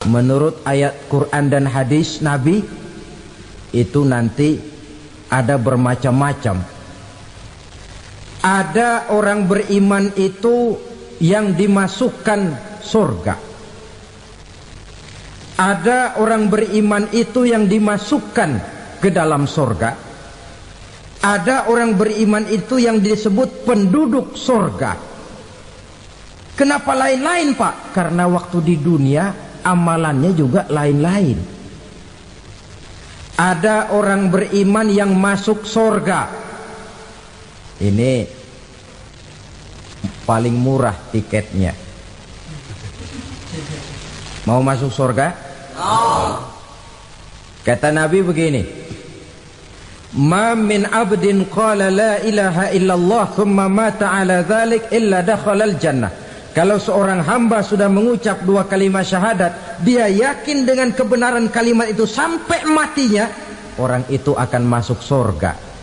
menurut ayat Quran dan hadis Nabi itu nanti ada bermacam-macam. Ada orang beriman itu yang dimasukkan surga. Ada orang beriman itu yang dimasukkan ke dalam surga. Ada orang beriman itu yang disebut penduduk surga. Kenapa lain-lain, Pak? Karena waktu di dunia amalannya juga lain-lain. Ada orang beriman yang masuk surga. Ini paling murah tiketnya. Mau masuk surga? Kata Nabi begini, ma min abdin qala la ilaha illallah thumma mata ala dhalik illa dakhalal jannah. Kalau seorang hamba sudah mengucap dua kalimat syahadat, dia yakin dengan kebenaran kalimat itu sampai matinya, orang itu akan masuk surga.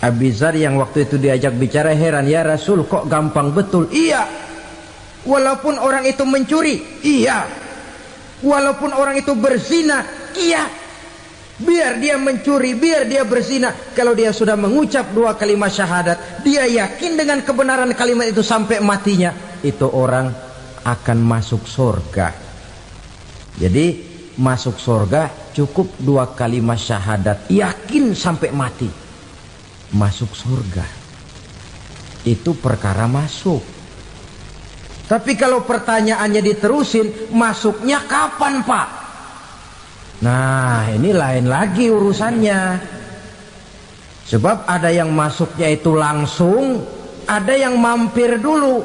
Abi Dzar yang waktu itu diajak bicara heran, ya Rasul kok gampang betul? Iya, walaupun orang itu mencuri, iya, walaupun orang itu berzina, iya. Biar dia mencuri, biar dia berzina, kalau dia sudah mengucap dua kalimat syahadat, dia yakin dengan kebenaran kalimat itu sampai matinya, itu orang akan masuk surga. Jadi masuk surga cukup dua kalimat syahadat, yakin sampai mati, masuk surga. Itu perkara masuk. Tapi kalau pertanyaannya diterusin, masuknya kapan, Pak? Nah, ini lain lagi urusannya. Sebab ada yang masuknya itu langsung, ada yang mampir dulu.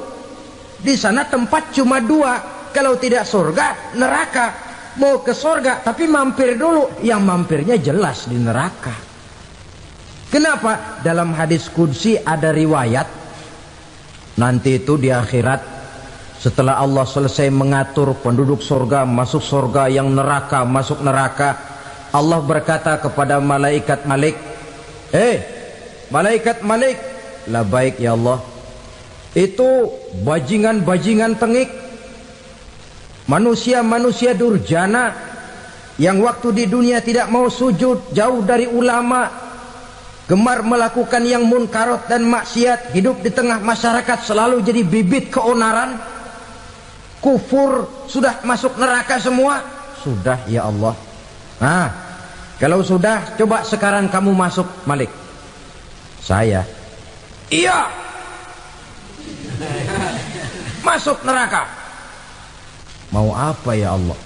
Di sana tempat cuma dua, kalau tidak surga, neraka. Mau ke surga tapi mampir dulu, yang mampirnya jelas di neraka. Kenapa? Dalam hadis qudsi ada riwayat, nanti itu di akhirat, setelah Allah selesai mengatur penduduk surga masuk surga, yang neraka masuk neraka, Allah berkata kepada malaikat Malik, malaikat Malik, labaik ya Allah, itu bajingan-bajingan tengik, manusia-manusia durjana yang waktu di dunia tidak mau sujud, jauh dari ulama, gemar melakukan yang munkarat dan maksiat, hidup di tengah masyarakat selalu jadi bibit keonaran, kufur, sudah masuk neraka semua. Sudah ya Allah. Nah, kalau sudah, coba sekarang kamu masuk, Malik. Saya, iya, masuk neraka. Mau apa ya Allah?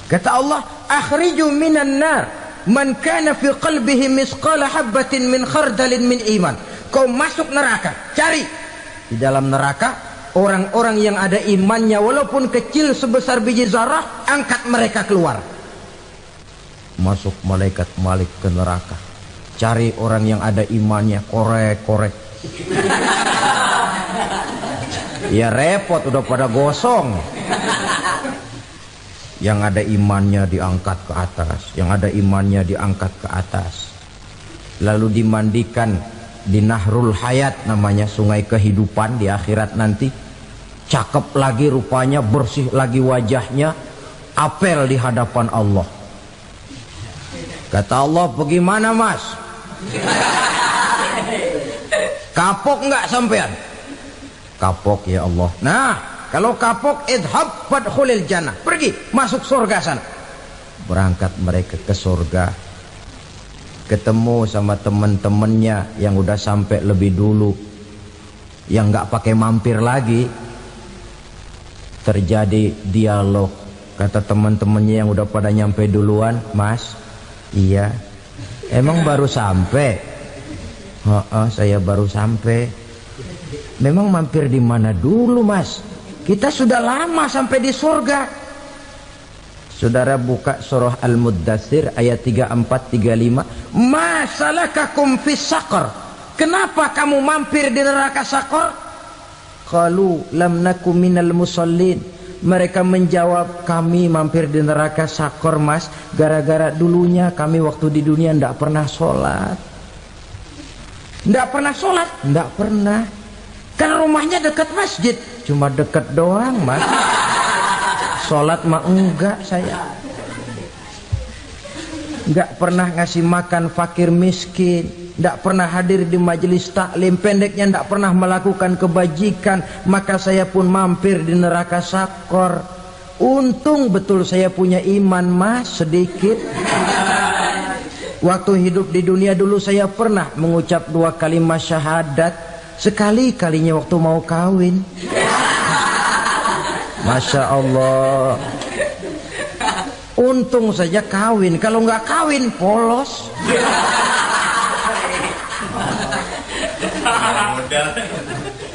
Kata Allah, akhriju minan nar man kana fi qalbihi misqala habbatin min khardalin min iman. Kau masuk neraka, cari di dalam neraka orang-orang yang ada imannya walaupun kecil sebesar biji zarah, angkat mereka keluar. Masuk malaikat Malik ke neraka, cari orang yang ada imannya, korek-korek. Ya repot, udah pada gosong. Yang ada imannya diangkat ke atas, yang ada imannya diangkat ke atas, lalu dimandikan di Nahrul Hayat, namanya sungai kehidupan di akhirat nanti. Cakep lagi rupanya, bersih lagi wajahnya, apel di hadapan Allah. Kata Allah, bagaimana mas? Kapok nggak sampean? Kapok ya Allah. Nah, kalau kapok, idhab fadkhulil jannah, pergi masuk surga sana. Berangkat mereka ke surga, ketemu sama teman-temannya yang udah sampai lebih dulu, yang nggak pakai mampir lagi. Terjadi dialog. Kata teman-temannya yang udah pada nyampe duluan, mas, iya, emang baru sampai? Saya baru sampai. Memang mampir di mana dulu mas? Kita sudah lama sampai di surga. Saudara buka surah Al-Muddatsir ayat 34-35. Ma salakakum fis saqar? Kenapa kamu mampir di neraka Saqar? Qalu lam nakum minal musallin. Mereka menjawab, kami mampir di neraka Saqar mas, gara-gara dulunya kami waktu di dunia tidak pernah sholat. Tidak pernah sholat? Tidak pernah. Kan rumahnya dekat masjid. Cuma dekat doang mas. Sholat mah enggak saya. Enggak pernah ngasih makan fakir miskin, enggak pernah hadir di majelis taklim, pendeknya enggak pernah melakukan kebajikan, maka saya pun mampir di neraka sakor. Untung betul saya punya iman mas sedikit. Waktu hidup di dunia dulu saya pernah mengucap 2 kalimat syahadat, sekali-kalinya waktu mau kawin. Masya Allah. Untung saja kawin, kalau nggak kawin polos.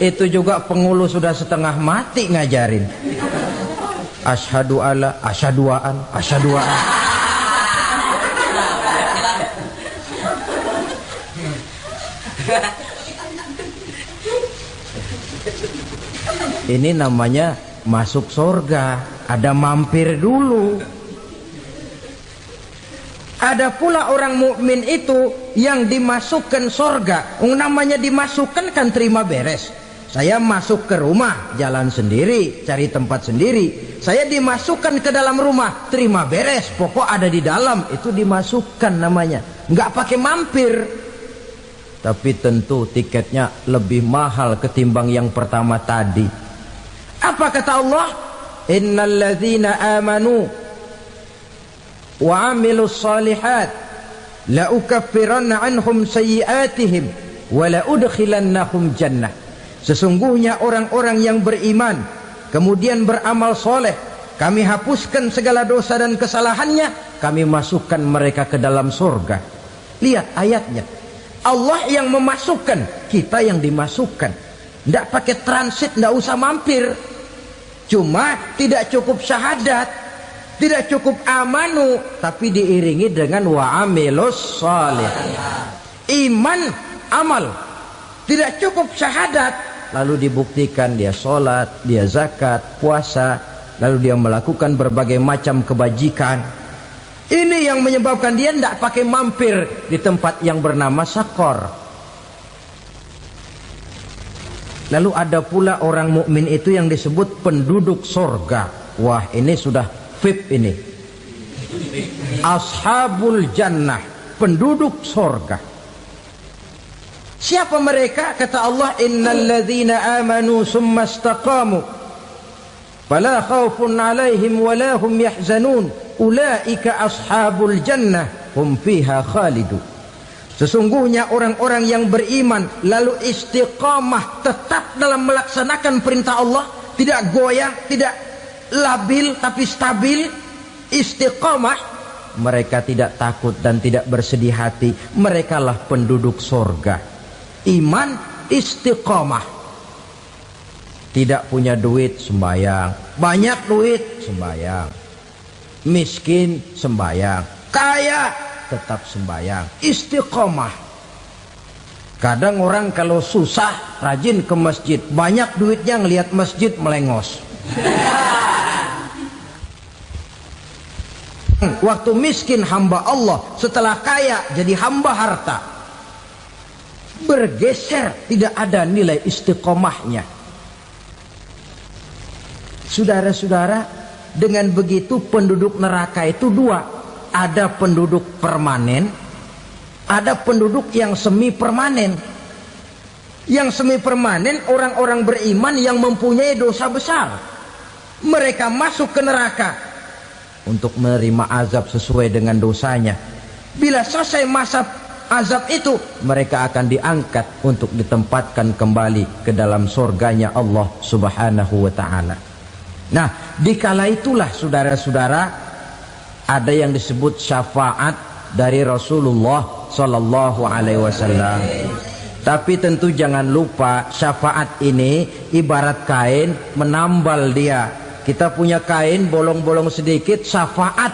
Itu juga pengulu sudah setengah mati ngajarin. Asyhadu alla, asyaduaan, asyaduaan. Ini namanya masuk surga, ada mampir dulu. Ada pula orang mukmin itu yang dimasukkan surga. Namanya dimasukkan kan terima beres. Saya masuk ke rumah, jalan sendiri, cari tempat sendiri. Saya dimasukkan ke dalam rumah, terima beres, pokok ada di dalam, itu dimasukkan namanya. Nggak pakai mampir. Tapi tentu tiketnya lebih mahal ketimbang yang pertama tadi. Apa kata Allah? Innal ladzina amanu wa amilus salihat la ukaffiranna anhum sayyi'atihim wa la udkhilannahum jannah. Sesungguhnya orang-orang yang beriman kemudian beramal soleh, kami hapuskan segala dosa dan kesalahannya, kami masukkan mereka ke dalam surga. Lihat ayatnya, Allah yang memasukkan, kita yang dimasukkan. Tidak pakai transit, tidak usah mampir. Cuma tidak cukup syahadat, tidak cukup amanu, tapi diiringi dengan wa'amilus salih. Iman, amal. Tidak cukup syahadat, lalu dibuktikan dia sholat, dia zakat, puasa, lalu dia melakukan berbagai macam kebajikan. Ini yang menyebabkan dia tidak pakai mampir di tempat yang bernama sakor. Lalu ada pula orang mukmin itu yang disebut penduduk surga. Wah, ini sudah VIP ini. Ashabul jannah, penduduk surga. Siapa mereka? Kata Allah, innal ladzina amanu summa istaqamu fala khaufun 'alaihim wala hum yahzanun ulaika ashabul jannah hum fiha khalidun. Sesungguhnya orang-orang yang beriman lalu istiqamah, tetap dalam melaksanakan perintah Allah, tidak goyang, tidak labil tapi stabil, istiqamah, mereka tidak takut dan tidak bersedih hati. Merekalah penduduk surga. Iman, istiqamah. Tidak punya duit, sembayang. Banyak duit, sembayang. Miskin, sembayang. Kaya, tetap sembayang. Istiqamah. Kadang orang kalau susah rajin ke masjid, banyak duitnya ngelihat masjid melengos. Waktu miskin hamba Allah, setelah kaya jadi hamba harta. Bergeser, tidak ada nilai istiqomahnya. Saudara-saudara, dengan begitu penduduk neraka itu dua. Ada penduduk permanen, ada penduduk yang semi permanen. Yang semi permanen orang-orang beriman yang mempunyai dosa besar. Mereka masuk ke neraka untuk menerima azab sesuai dengan dosanya. Bila selesai masa azab itu, mereka akan diangkat untuk ditempatkan kembali ke dalam surganya Allah Subhanahu wa ta'ala. Nah, dikala itulah saudara-saudara, ada yang disebut syafaat dari Rasulullah Sallallahu Alaihi Wasallam. Tapi tentu jangan lupa, syafaat ini ibarat kain menambal dia. Kita punya kain bolong-bolong sedikit, syafaat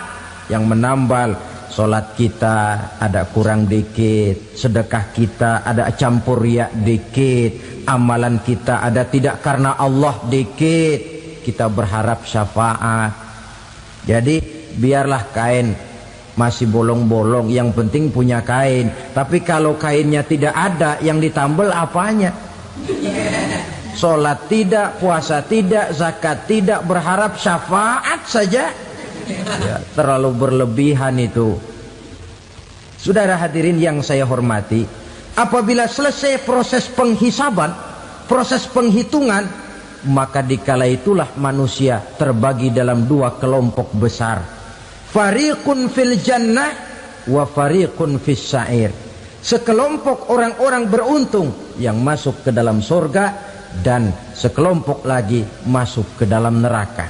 yang menambal. Solat kita ada kurang dikit, sedekah kita ada campur riak dikit, amalan kita ada tidak karena Allah dikit, kita berharap syafaat. Jadi biarlah kain masih bolong-bolong, yang penting punya kain. Tapi kalau kainnya tidak ada, yang ditambal apanya? Sholat tidak, puasa tidak, zakat tidak, berharap syafaat saja. Ya, terlalu berlebihan itu. Saudara hadirin yang saya hormati, apabila selesai proses penghisaban, proses penghitungan, maka dikala itulah manusia terbagi dalam dua kelompok besar. Fariqun fil jannah wa fariqun fis sa'ir. Sekelompok orang-orang beruntung yang masuk ke dalam surga, dan sekelompok lagi masuk ke dalam neraka.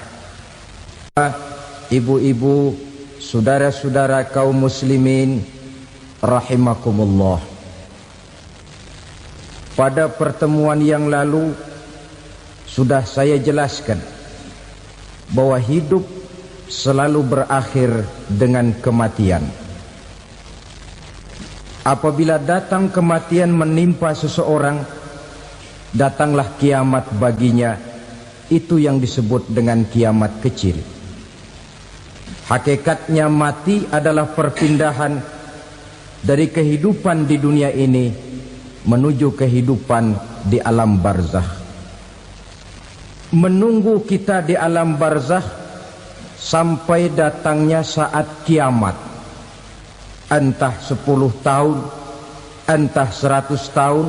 Ibu-ibu, saudara-saudara kaum muslimin rahimakumullah. Pada pertemuan yang lalu sudah saya jelaskan bahwa hidup selalu berakhir dengan kematian. Apabila datang kematian menimpa seseorang, datanglah kiamat baginya. Itu yang disebut dengan kiamat kecil. Hakikatnya mati adalah perpindahan dari kehidupan di dunia ini menuju kehidupan di alam barzakh. Menunggu kita di alam barzakh sampai datangnya saat kiamat. Entah 10 tahun, entah 100 tahun,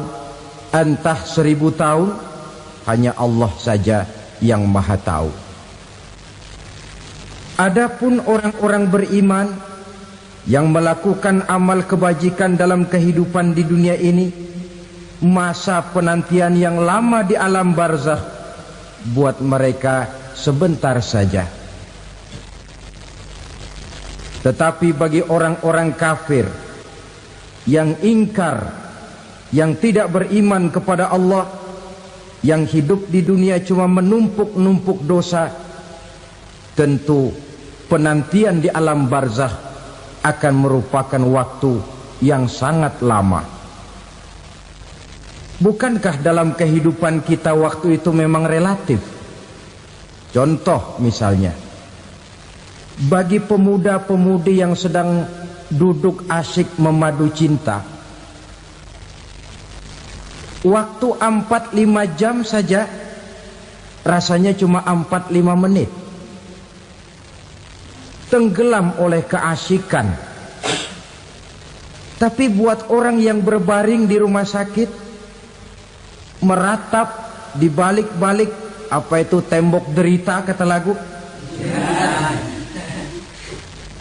entah 1000 tahun, hanya Allah saja yang maha tahu. Adapun orang-orang beriman yang melakukan amal kebajikan dalam kehidupan di dunia ini, masa penantian yang lama di alam barzakh buat mereka sebentar saja. Tetapi bagi orang-orang kafir yang ingkar, yang tidak beriman kepada Allah, yang hidup di dunia cuma menumpuk-numpuk dosa, tentu penantian di alam barzakh akan merupakan waktu yang sangat lama. Bukankah dalam kehidupan kita waktu itu memang relatif? Contoh misalnya, bagi pemuda-pemudi yang sedang duduk asyik memadu cinta, waktu 4-5 jam saja rasanya cuma 4-5 menit. Tenggelam oleh keasikan. Tapi buat orang yang berbaring di rumah sakit, meratap di balik-balik apa itu tembok derita kata lagu,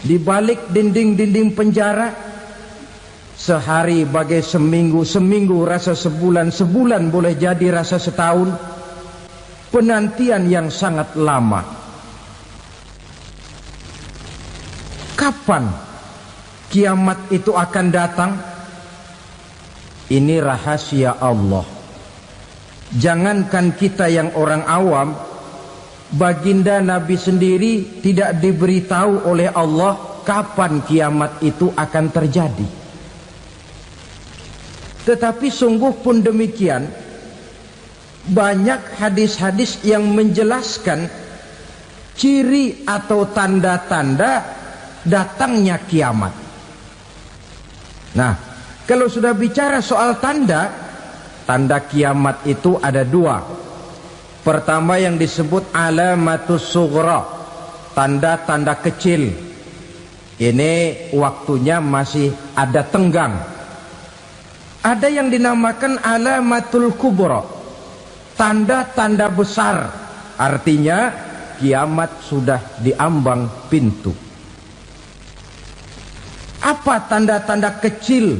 di balik dinding-dinding penjara, sehari bagai seminggu, seminggu rasa sebulan, sebulan boleh jadi rasa setahun. Penantian yang sangat lama. Kapan kiamat itu akan datang? Ini rahasia Allah. Jangankan kita yang orang awam, baginda Nabi sendiri tidak diberitahu oleh Allah kapan kiamat itu akan terjadi. Tetapi sungguh pun demikian, banyak hadis-hadis yang menjelaskan ciri atau tanda-tanda datangnya kiamat. Nah, kalau sudah bicara soal tanda, tanda kiamat itu ada dua. Pertama yang disebut alamatus sughra, tanda-tanda kecil. Ini waktunya masih ada tenggang. Ada yang dinamakan alamatul kubra, tanda-tanda besar. Artinya kiamat sudah diambang pintu. Apa tanda-tanda kecil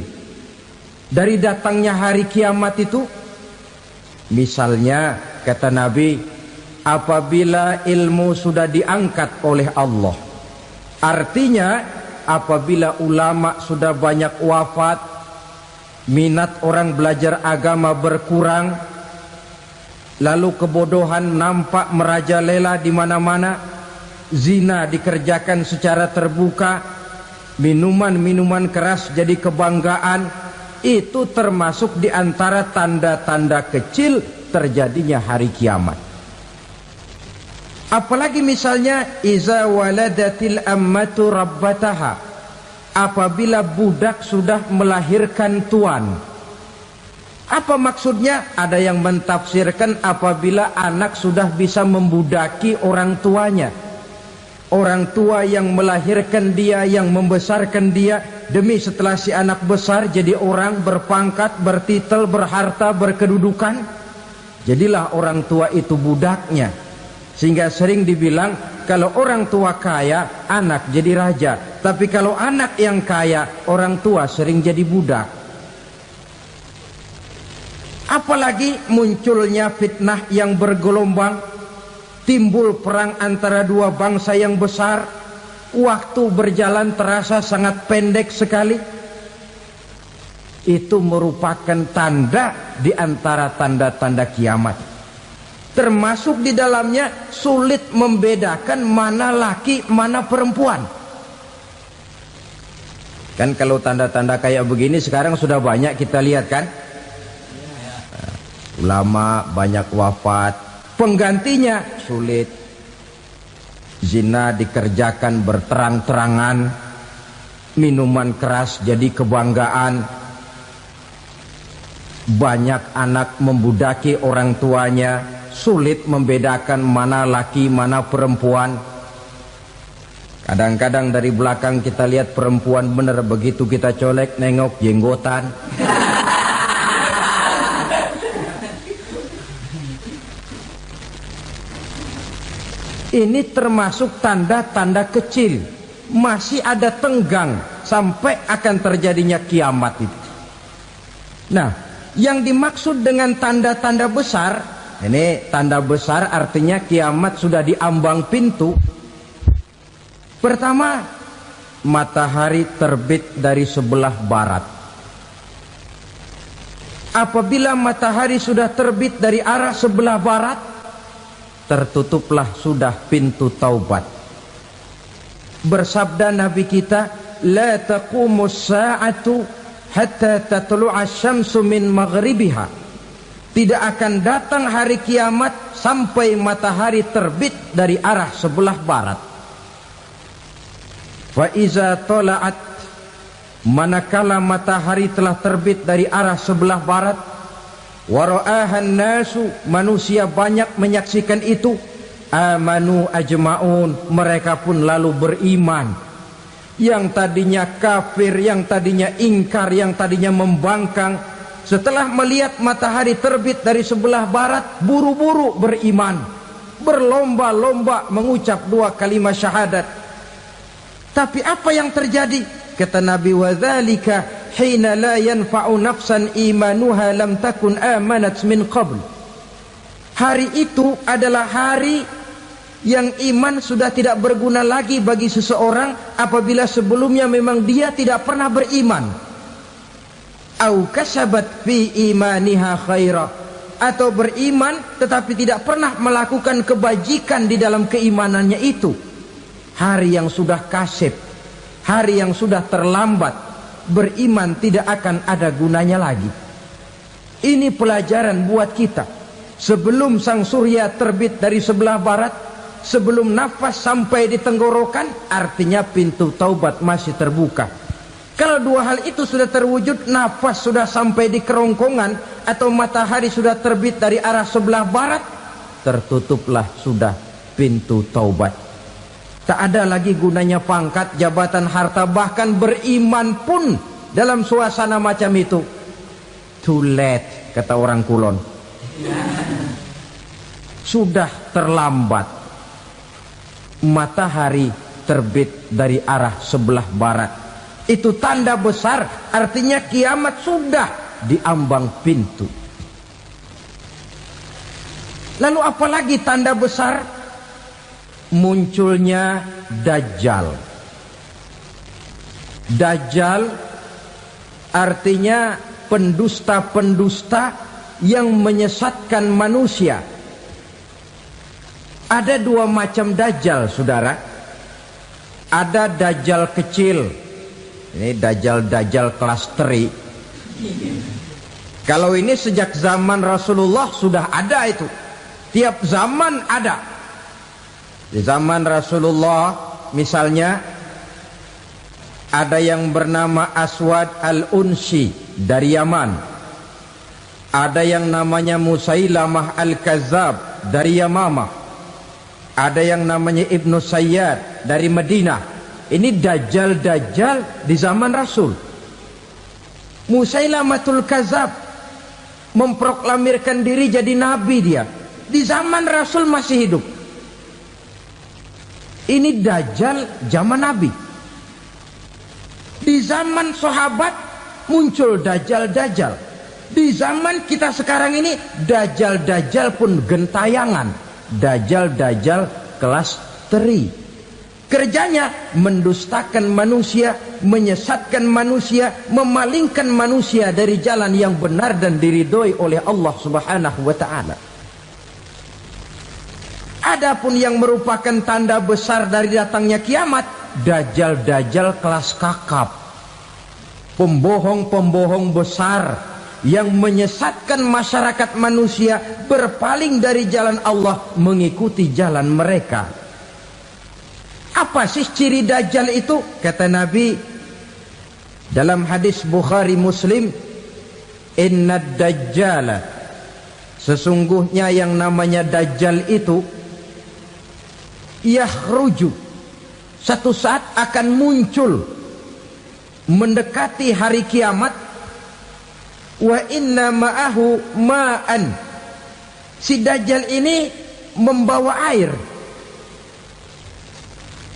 dari datangnya hari kiamat itu? Misalnya kata Nabi, apabila ilmu sudah diangkat oleh Allah, artinya apabila ulama sudah banyak wafat, minat orang belajar agama berkurang, lalu kebodohan nampak merajalela di mana-mana, zina dikerjakan secara terbuka, minuman-minuman keras jadi kebanggaan, itu termasuk di antara tanda-tanda kecil terjadinya hari kiamat. Apalagi misalnya iza waladatil ammatu rabbataha, apabila budak sudah melahirkan tuan. Apa maksudnya? Ada yang mentafsirkan apabila anak sudah bisa membudaki orang tuanya. Orang tua yang melahirkan dia, yang membesarkan dia, demi setelah si anak besar jadi orang berpangkat, bertitel, berharta, berkedudukan, jadilah orang tua itu budaknya. Sehingga sering dibilang kalau orang tua kaya, anak jadi raja. Tapi kalau anak yang kaya, orang tua sering jadi budak. Apalagi munculnya fitnah yang bergelombang, timbul perang antara dua bangsa yang besar, waktu berjalan terasa sangat pendek sekali. Itu merupakan tanda di antara tanda-tanda kiamat. Termasuk di dalamnya sulit membedakan mana laki, mana perempuan. Kan kalau tanda-tanda kayak begini sekarang sudah banyak kita lihat kan. Ulama banyak wafat, penggantinya sulit. Zina dikerjakan berterang-terangan, minuman keras jadi kebanggaan, banyak anak membudaki orang tuanya, sulit membedakan mana laki mana perempuan. Kadang-kadang dari belakang kita lihat perempuan bener, begitu kita colek nengok jenggotan. Ini termasuk tanda-tanda kecil, masih ada tenggang sampai akan terjadinya kiamat itu. Nah, yang dimaksud dengan tanda-tanda besar, ini tanda besar artinya kiamat sudah diambang pintu. Pertama, matahari terbit dari sebelah barat. Apabila matahari sudah terbit dari arah sebelah barat, tertutuplah sudah pintu taubat. Bersabda Nabi kita, la taqumus sa'atu hatta tatlu'a syamsu min maghribiha. Tidak akan datang hari kiamat sampai matahari terbit dari arah sebelah barat. Fa iza tala'at, manakala matahari telah terbit dari arah sebelah barat, wara'ahan nasu, manusia banyak menyaksikan itu, amanu ajma'un, mereka pun lalu beriman. Yang tadinya kafir, yang tadinya ingkar, yang tadinya membangkang, setelah melihat matahari terbit dari sebelah barat, buru-buru beriman, berlomba-lomba mengucap dua kalimat syahadat. Tapi apa yang terjadi? Kata Nabi, wadzalika hina la yanfa'u nafsan imanuha lam takun amanat min qabl. Hari itu adalah hari yang iman sudah tidak berguna lagi bagi seseorang apabila sebelumnya memang dia tidak pernah beriman. Au kasabat fi imaniha khaira, atau beriman tetapi tidak pernah melakukan kebajikan di dalam keimanannya itu. Hari yang sudah kasib, hari yang sudah terlambat, beriman tidak akan ada gunanya lagi. Ini pelajaran buat kita. Sebelum sang surya terbit dari sebelah barat, sebelum nafas sampai di tenggorokan, artinya pintu taubat masih terbuka. Kalau dua hal itu sudah terwujud, nafas sudah sampai di kerongkongan atau matahari sudah terbit dari arah sebelah barat, tertutuplah sudah pintu taubat. Tak ada lagi gunanya pangkat, jabatan, harta, bahkan beriman pun dalam suasana macam itu too late, kata orang Kulon. Sudah terlambat. Matahari terbit dari arah sebelah barat. Itu tanda besar, artinya kiamat sudah diambang pintu. Lalu apalagi tanda besar? Munculnya Dajjal. Dajjal artinya pendusta-pendusta yang menyesatkan manusia. Ada dua macam Dajjal, saudara. Ada Dajjal kecil. Ini Dajjal kelas teri. Kalau ini sejak zaman Rasulullah sudah ada itu. Tiap zaman ada. Di zaman Rasulullah misalnya ada yang bernama Aswad al-Unsi dari Yaman. Ada yang namanya Musailamah Al-Kazzab dari Yamamah. Ada yang namanya Ibnu Sayyad dari Madinah. Ini dajjal-dajjal di zaman Rasul. Musailamatul Kazzab memproklamirkan diri jadi nabi dia. Di zaman Rasul masih hidup. Ini dajjal zaman Nabi. Di zaman sahabat muncul dajjal-dajjal. Di zaman kita sekarang ini dajjal-dajjal pun gentayangan. Dajjal-dajjal kelas teri. Kerjanya mendustakan manusia, menyesatkan manusia, memalingkan manusia dari jalan yang benar dan diridhoi oleh Allah Subhanahu wa taala. Adapun yang merupakan tanda besar dari datangnya kiamat, dajjal-dajjal kelas kakap. Pembohong-pembohong besar yang menyesatkan masyarakat manusia berpaling dari jalan Allah mengikuti jalan mereka. Apa sih ciri dajjal itu? Kata Nabi dalam hadis Bukhari Muslim, "Inna dajjala", sesungguhnya yang namanya dajjal itu yakhruju, satu saat akan muncul mendekati hari kiamat. Wa inna ma'ahu ma'an, si dajjal ini membawa air,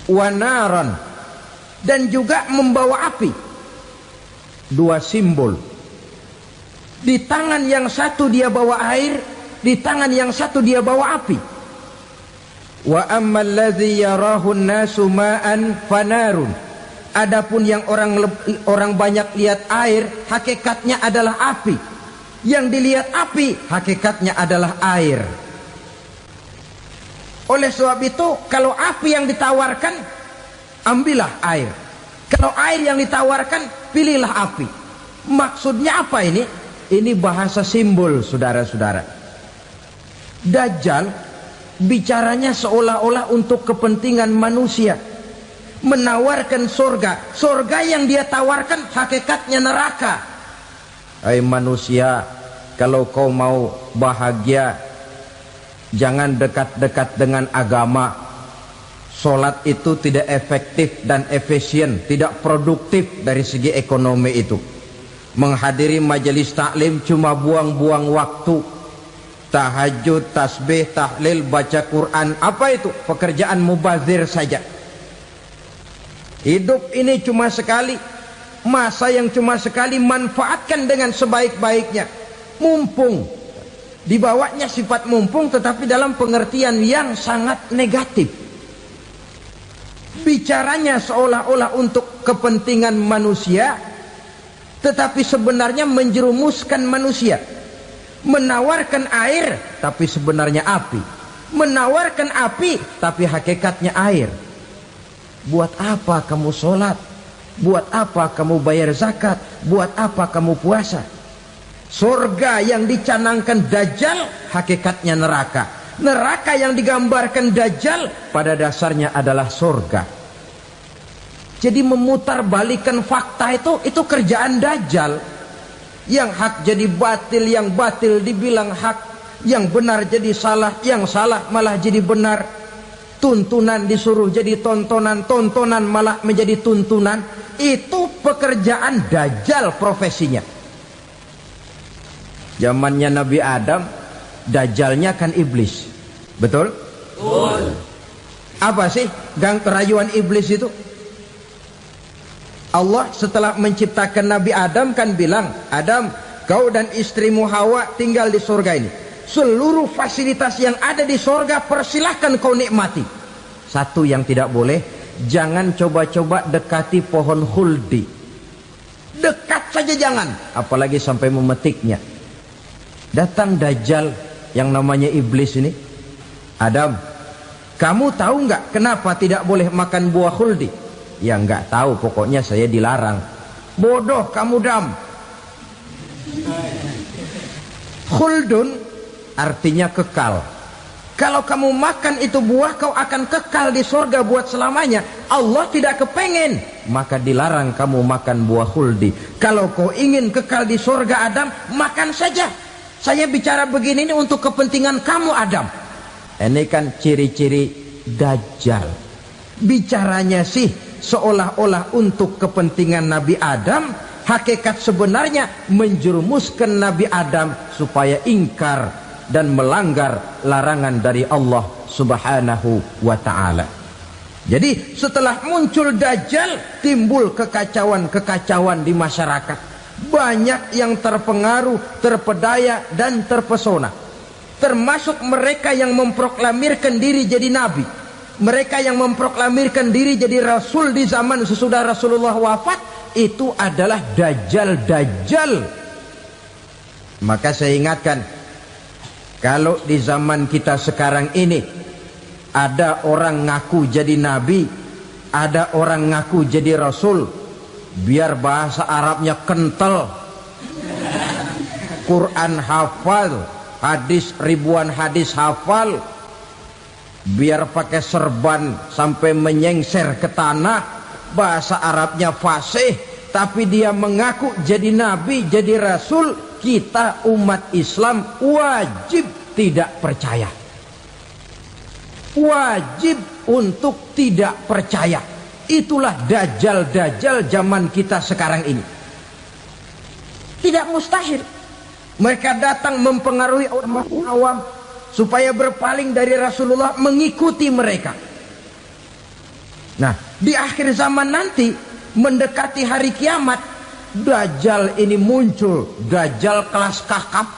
wa naran, dan juga membawa api. Dua simbol. Di tangan yang satu dia bawa air, di tangan yang satu dia bawa api. Wa ammal ladzi yarahu an-nasu ma'an fanarun. Adapun yang orang banyak lihat air, hakikatnya adalah api. Yang dilihat api, hakikatnya adalah air. Oleh sebab itu, kalau api yang ditawarkan, ambillah air. Kalau air yang ditawarkan, pilihlah api. Maksudnya apa ini? Ini bahasa simbol, saudara-saudara. Dajjal bicaranya seolah-olah untuk kepentingan manusia. Menawarkan surga. Surga yang dia tawarkan hakikatnya neraka. Hai manusia, kalau kau mau bahagia, jangan dekat-dekat dengan agama. Solat itu tidak efektif dan efisien, tidak produktif dari segi ekonomi itu. Menghadiri majelis taklim cuma buang-buang waktu. Tahajud, tasbih, tahlil, baca Quran, apa itu? Pekerjaan mubazir saja. Hidup ini cuma sekali, masa yang cuma sekali, manfaatkan dengan sebaik-baiknya. Mumpung, dibawanya sifat mumpung tetapi dalam pengertian yang sangat negatif. Bicaranya seolah-olah untuk kepentingan manusia, tetapi sebenarnya menjerumuskan manusia. Menawarkan air tapi sebenarnya api. Menawarkan api tapi hakikatnya air. Buat apa kamu sholat? Buat apa kamu bayar zakat? Buat apa kamu puasa? Surga yang dicanangkan dajjal hakikatnya neraka. Neraka yang digambarkan dajjal pada dasarnya adalah surga. Jadi memutarbalikkan fakta itu kerjaan dajjal. Yang hak jadi batil, yang batil dibilang hak, yang benar jadi salah, yang salah malah jadi benar. Tuntunan disuruh jadi tontonan, tontonan malah menjadi tuntunan. Itu pekerjaan dajjal profesinya. Zamannya Nabi Adam, dajjalnya kan iblis. Betul? Betul. Apa sih gang kerayuan iblis itu? Allah setelah menciptakan Nabi Adam kan bilang, Adam, kau dan istrimu Hawa tinggal di surga ini. Seluruh fasilitas yang ada di surga persilahkan kau nikmati. Satu yang tidak boleh, jangan coba-coba dekati pohon khuldi. Dekat saja jangan, apalagi sampai memetiknya. Datang dajjal yang namanya iblis ini. Adam, kamu tahu nggak kenapa tidak boleh makan buah khuldi? Ya nggak tahu, pokoknya saya dilarang. Bodoh kamu Dam. Khuldun artinya kekal. Kalau kamu makan itu buah, kau akan kekal di surga buat selamanya. Allah tidak kepengen, maka dilarang kamu makan buah khuldi. Kalau kau ingin kekal di surga Adam, makan saja. Saya bicara begini ini untuk kepentingan kamu Adam. Ini kan ciri-ciri Dajjal. Bicaranya sih seolah-olah untuk kepentingan Nabi Adam, hakikat sebenarnya menjerumuskan Nabi Adam supaya ingkar dan melanggar larangan dari Allah Subhanahu wa ta'ala. Jadi setelah muncul Dajjal, timbul kekacauan-kekacauan di masyarakat. Banyak yang terpengaruh, terpedaya dan terpesona. Termasuk mereka yang memproklamirkan diri jadi nabi, mereka yang memproklamirkan diri jadi rasul di zaman sesudah Rasulullah wafat. Itu adalah Dajjal. Maka saya ingatkan, kalau di zaman kita sekarang ini ada orang ngaku jadi nabi, ada orang ngaku jadi rasul, biar bahasa Arabnya kental, Quran hafal, hadis ribuan hadis hafal, biar pakai serban sampai menyengser ke tanah, bahasa Arabnya fasih, tapi dia mengaku jadi nabi, jadi rasul, kita umat Islam wajib tidak percaya. Wajib untuk tidak percaya. Itulah Dajjal zaman kita sekarang ini. Tidak mustahil mereka datang mempengaruhi orang awam supaya berpaling dari Rasulullah, mengikuti mereka. Nah, di akhir zaman nanti, mendekati hari kiamat, Dajjal ini muncul. Dajjal kelas kakap,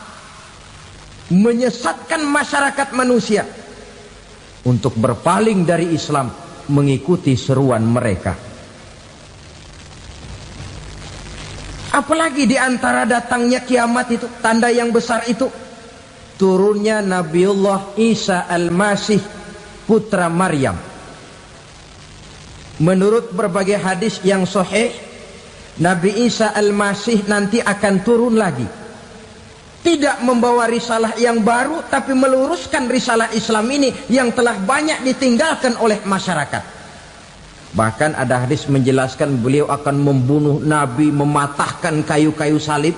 menyesatkan masyarakat manusia untuk berpaling dari Islam, mengikuti seruan mereka. Apalagi di antara datangnya kiamat itu, tanda yang besar itu, turunnya Nabiullah Isa Al-Masih, putra Maryam. Menurut berbagai hadis yang sahih, Nabi Isa Al-Masih nanti akan turun lagi. Tidak membawa risalah yang baru, tapi meluruskan risalah Islam ini yang telah banyak ditinggalkan oleh masyarakat. Bahkan ada hadis menjelaskan beliau akan membunuh Nabi, mematahkan kayu-kayu salib,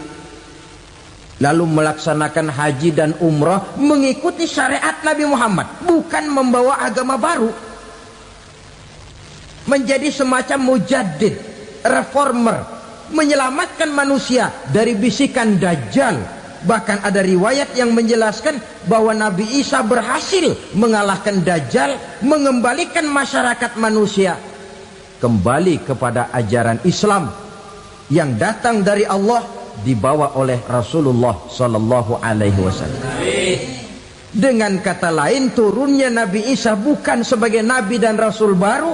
lalu melaksanakan haji dan umrah mengikuti syariat Nabi Muhammad, bukan membawa agama baru. Menjadi semacam mujaddid, reformer, menyelamatkan manusia dari bisikan Dajjal. Bahkan ada riwayat yang menjelaskan bahwa Nabi Isa berhasil mengalahkan Dajjal, mengembalikan masyarakat manusia kembali kepada ajaran Islam yang datang dari Allah, dibawa oleh Rasulullah sallallahu alaihi wasallam. Dengan kata lain, turunnya Nabi Isa bukan sebagai nabi dan rasul baru,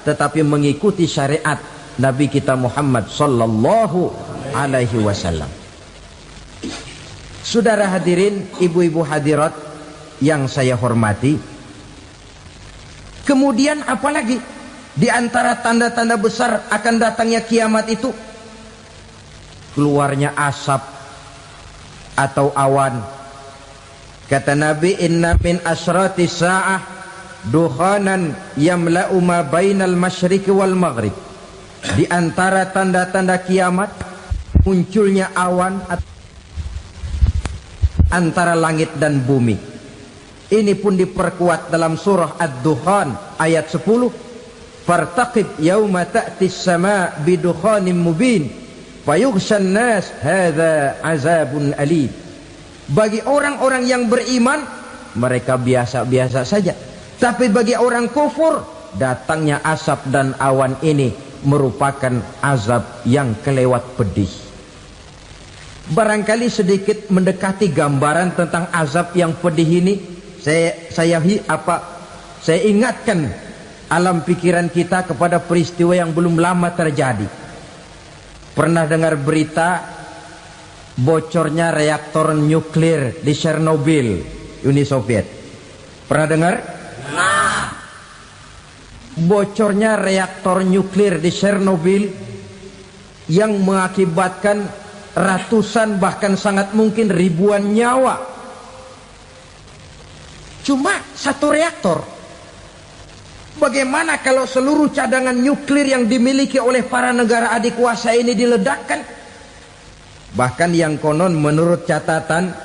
tetapi mengikuti syariat Nabi kita Muhammad sallallahu alaihi wasallam. Saudara hadirin, ibu-ibu hadirat yang saya hormati, kemudian apalagi di antara tanda-tanda besar akan datangnya kiamat itu? Keluarnya asap atau awan. Kata Nabi, inna min asratis sa'ah dukhanan yamla'u ma bainal masyriqi wal maghrib. Di antara tanda-tanda kiamat, munculnya awan antara langit dan bumi. Ini pun diperkuat dalam surah Ad-Dukhan ayat 10. Fartaqib yauma ta'tis sama' bidukhanin mubin fayughshan nas hadza azabun alim. Bagi orang-orang yang beriman, mereka biasa-biasa saja. Tapi bagi orang kufur, datangnya asap dan awan ini merupakan azab yang kelewat pedih. Barangkali sedikit mendekati gambaran tentang azab yang pedih ini, saya ingatkan alam pikiran kita kepada peristiwa yang belum lama terjadi. Pernah dengar berita bocornya reaktor nuklir di Chernobyl, Uni Soviet? Pernah dengar? Nah, bocornya reaktor nuklir di Chernobyl yang mengakibatkan ratusan, bahkan sangat mungkin ribuan nyawa. Cuma satu reaktor. Bagaimana kalau seluruh cadangan nuklir yang dimiliki oleh para negara adik kuasa ini diledakkan? Bahkan yang konon menurut catatan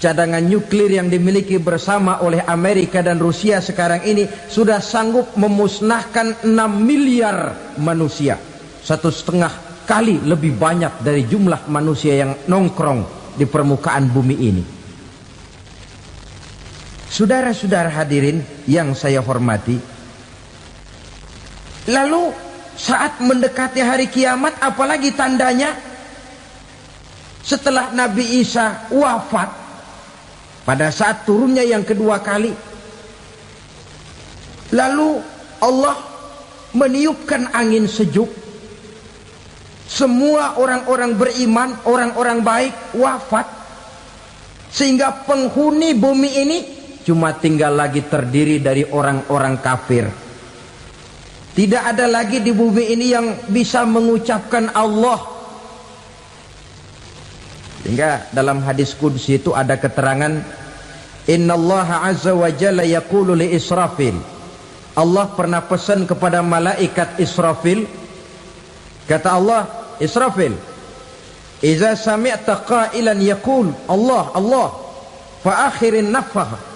cadangan nuklir yang dimiliki bersama oleh Amerika dan Rusia sekarang ini sudah sanggup memusnahkan 6 miliar manusia, 1,5 kali lebih banyak dari jumlah manusia yang nongkrong di permukaan bumi ini. Saudara-saudara hadirin yang saya hormati, lalu saat mendekati hari kiamat, apalagi tandanya setelah Nabi Isa wafat, pada saat turunnya yang kedua kali, lalu Allah meniupkan angin sejuk, semua orang-orang beriman, orang-orang baik wafat, sehingga penghuni bumi ini cuma tinggal lagi terdiri dari orang-orang kafir. Tidak ada lagi di bumi ini yang bisa mengucapkan Allah. Sehingga dalam hadis qudsi itu ada keterangan, innallaha azza wa jalla yaqulu li Israfil. Allah pernah pesan kepada malaikat Israfil, kata Allah, Israfil, idza sami'ta qailan yaqul Allah Allah fa akhirin nafakh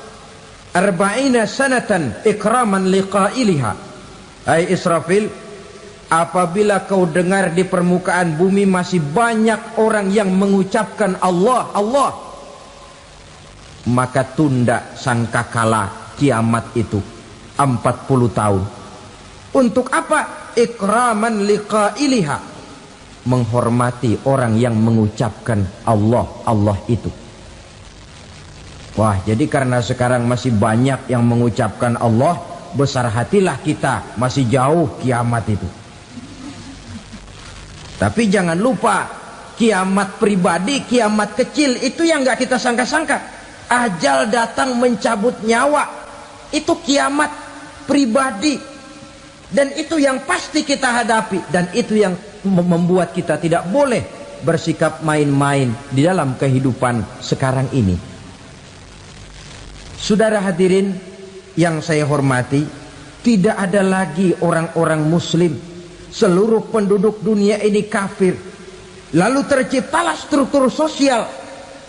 40 sanatan ikraman liqailiha. Hai Israfil, apabila kau dengar di permukaan bumi masih banyak orang yang mengucapkan Allah Allah, maka tunda sangkakala kiamat itu 40 tahun. Untuk apa? Ikraman liqailiha, menghormati orang yang mengucapkan Allah Allah itu. Wah, jadi karena sekarang masih banyak yang mengucapkan Allah, besar hatilah kita, masih jauh kiamat itu. Tapi jangan lupa, kiamat pribadi, kiamat kecil itu yang gak kita sangka-sangka. Ajal datang mencabut nyawa, itu kiamat pribadi, dan itu yang pasti kita hadapi, dan itu yang membuat kita tidak boleh bersikap main-main di dalam kehidupan sekarang ini. Saudara hadirin yang saya hormati, tidak ada lagi orang-orang muslim. Seluruh penduduk dunia ini kafir. Lalu terciptalah struktur sosial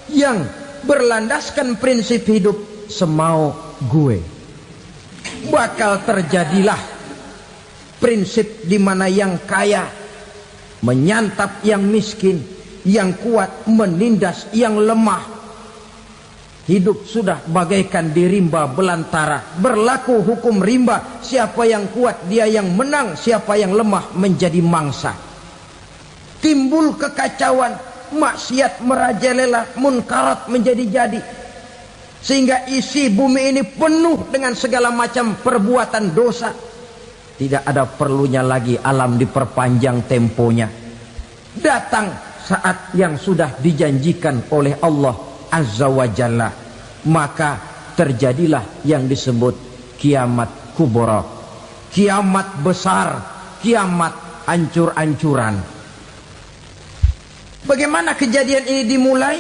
yang berlandaskan prinsip hidup semau gue. Bakal terjadilah prinsip di mana yang kaya menyantap yang miskin, yang kuat menindas yang lemah. Hidup sudah bagaikan di rimba belantara, berlaku hukum rimba, siapa yang kuat dia yang menang, siapa yang lemah menjadi mangsa. Timbul kekacauan, maksiat merajalela, munkarat menjadi-jadi, sehingga isi bumi ini penuh dengan segala macam perbuatan dosa. Tidak ada perlunya lagi alam diperpanjang temponya. Datang saat yang sudah dijanjikan oleh Allah Azza wa Jalla, maka terjadilah yang disebut kiamat kubra, kiamat besar, kiamat ancur-ancuran. Bagaimana kejadian ini dimulai?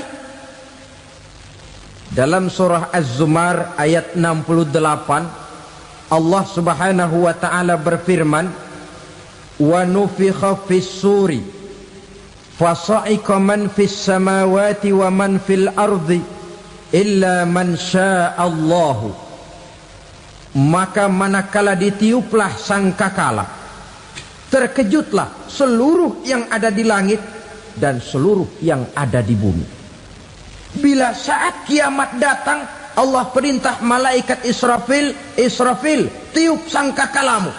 Dalam surah Az-Zumar ayat 68, Allah Subhanahu wa taala berfirman, wa nufikha fis suri fasa'iqa man fis samawati wa man fil ardi illa man sya'allahu. Maka manakala ditiuplah sangkakala, terkejutlah seluruh yang ada di langit dan seluruh yang ada di bumi. Bila saat kiamat datang, Allah perintah malaikat Israfil, Israfil, tiup sangkakalamu.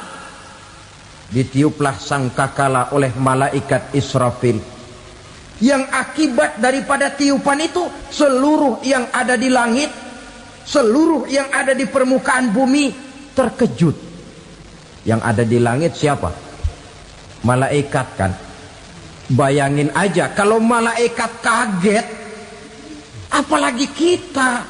Ditiuplah sangkakala oleh malaikat Israfil. Yang akibat daripada tiupan itu, seluruh yang ada di langit, seluruh yang ada di permukaan bumi terkejut. Yang ada di langit siapa? Malaikat kan. Bayangin aja kalau malaikat kaget, apalagi kita.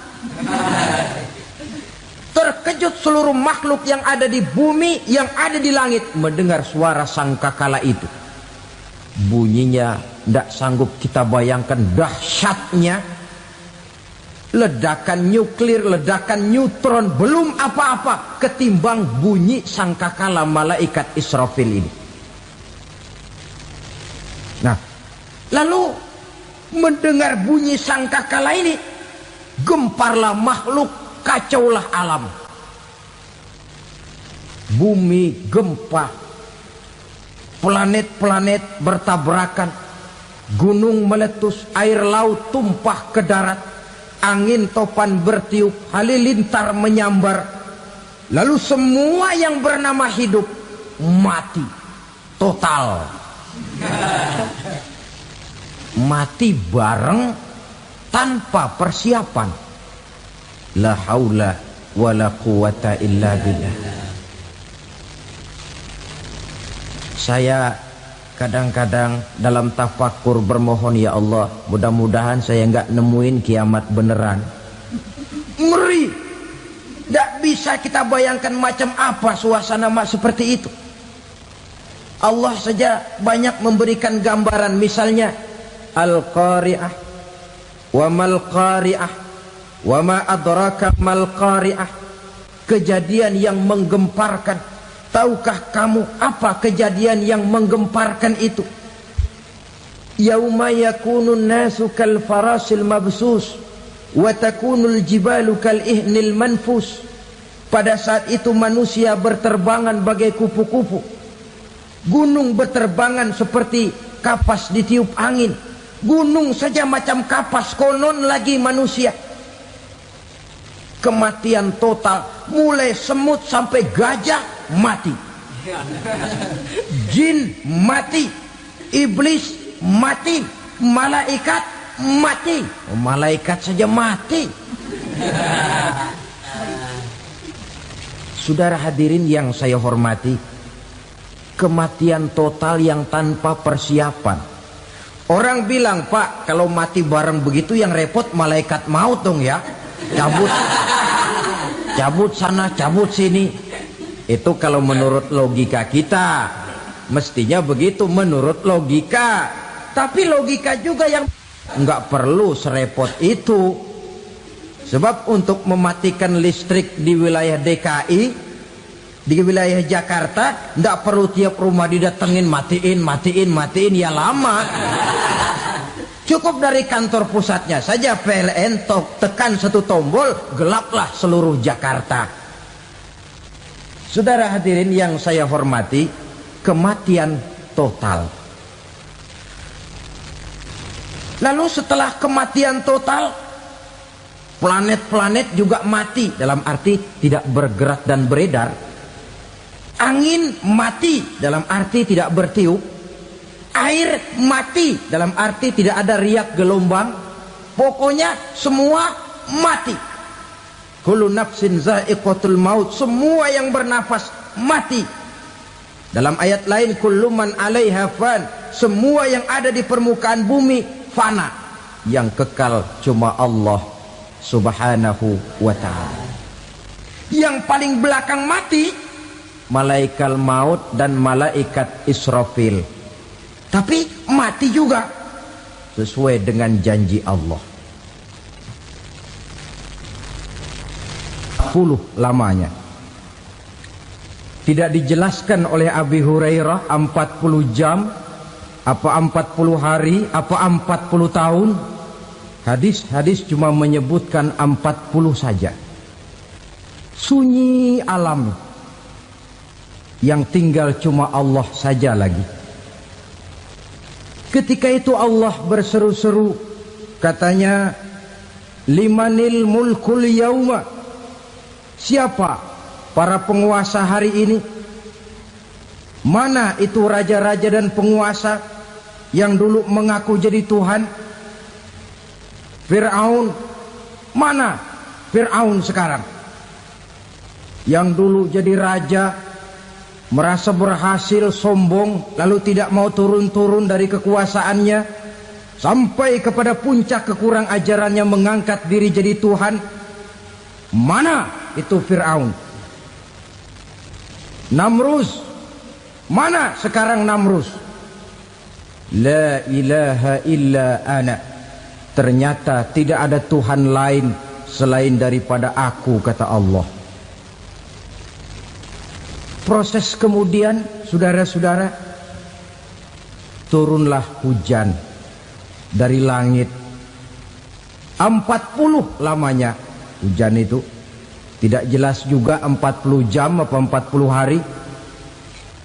Terkejut seluruh makhluk yang ada di bumi, yang ada di langit mendengar suara sangkakala itu. Bunyinya tidak sanggup kita bayangkan dahsyatnya. Ledakan nuklir, ledakan neutron, belum apa-apa ketimbang bunyi sangkakala malaikat Israfil ini. Nah, lalu mendengar bunyi sangkakala ini, gemparlah makhluk, kacaulah alam. Bumi gempa, planet-planet bertabrakan, gunung meletus, air laut tumpah ke darat, angin topan bertiup, halilintar menyambar. Lalu semua yang bernama hidup mati total. Mati bareng tanpa persiapan. La haula wala quwata illa billah. Saya kadang-kadang dalam tafakur bermohon, ya Allah, mudah-mudahan saya enggak nemuin kiamat beneran. Ngeri. Tidak bisa kita bayangkan macam apa suasana seperti itu. Allah saja banyak memberikan gambaran, misalnya Al-Qari'ah, wa mal qari'ah, wa ma adraka mal qari'ah. Kejadian yang menggemparkan. Tahukah kamu apa kejadian yang menggemparkan itu? Yauma yakunun nasu kal farasil mabsus wa takunul jibalu kal ihnil manfus. Pada saat itu manusia berterbangan bagai kupu-kupu, gunung berterbangan seperti kapas ditiup angin. Gunung saja macam kapas, konon lagi manusia. Kematian total, mulai semut sampai gajah mati, jin mati, iblis mati, malaikat mati. Oh, malaikat saja mati. Saudara hadirin yang saya hormati, kematian total yang tanpa persiapan. Orang bilang, Pak, kalau mati bareng begitu yang repot malaikat maut dong ya. Cabut sana, cabut sini. Itu kalau menurut logika kita, mestinya begitu menurut logika. Tapi logika juga yang nggak perlu serepot itu. Sebab untuk mematikan listrik di wilayah DKI, di wilayah Jakarta, nggak perlu tiap rumah didatengin, matiin, ya lama. Cukup dari kantor pusatnya saja PLN, tekan satu tombol, gelaplah seluruh Jakarta. Saudara hadirin yang saya hormati, kematian total. Lalu setelah kematian total, planet-planet juga mati, dalam arti tidak bergerak dan beredar. Angin mati, dalam arti tidak bertiup. Air mati, dalam arti tidak ada riak gelombang. Pokoknya semua mati. Kullu nafsin za'iqatul maut, semua yang bernafas mati. Dalam ayat lain, kullu man 'alaiha fan, semua yang ada di permukaan bumi fana. Yang kekal cuma Allah Subhanahu wa ta'ala. Yang paling belakang mati malaikat maut dan malaikat Israfil. Tapi mati juga sesuai dengan janji Allah. 10 lamanya. Tidak dijelaskan oleh Abi Hurairah 40 jam, apa 40 hari, apa 40 tahun. Hadis-hadis cuma menyebutkan 40 saja. Sunyi alam, yang tinggal cuma Allah saja lagi. Ketika itu Allah berseru-seru, katanya, limanil mulkul yauma, siapa para penguasa hari ini? Mana itu raja-raja dan penguasa yang dulu mengaku jadi Tuhan? Fir'aun, mana Fir'aun sekarang? Yang dulu jadi raja, merasa berhasil, sombong, lalu tidak mau turun-turun dari kekuasaannya, sampai kepada puncak kekurang ajarannya mengangkat diri jadi Tuhan. Mana itu Fir'aun? Namrus, mana sekarang Namrus? La ilaha illa ana, ternyata tidak ada Tuhan lain selain daripada aku, kata Allah. Proses kemudian, saudara-saudara, turunlah hujan dari langit. 40 lamanya hujan itu. Tidak jelas juga 40 jam apa 40 hari.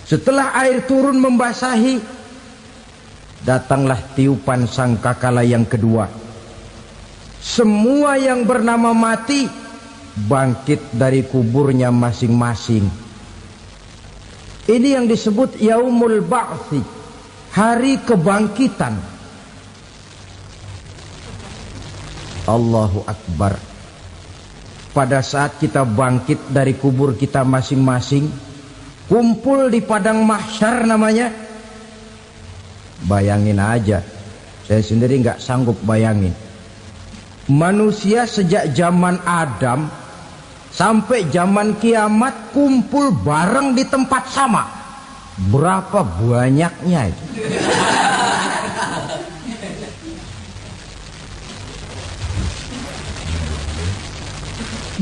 Setelah air turun membasahi, datanglah tiupan sangkakala yang kedua. Semua yang bernama mati bangkit dari kuburnya masing-masing. Ini yang disebut Yaumul Ba'thi, hari kebangkitan. Allahu Akbar. Pada saat kita bangkit dari kubur kita masing-masing, kumpul di padang mahsyar namanya. Bayangin aja, saya sendiri nggak sanggup bayangin. Manusia sejak zaman Adam sampai zaman kiamat kumpul bareng di tempat sama. Berapa banyaknya itu?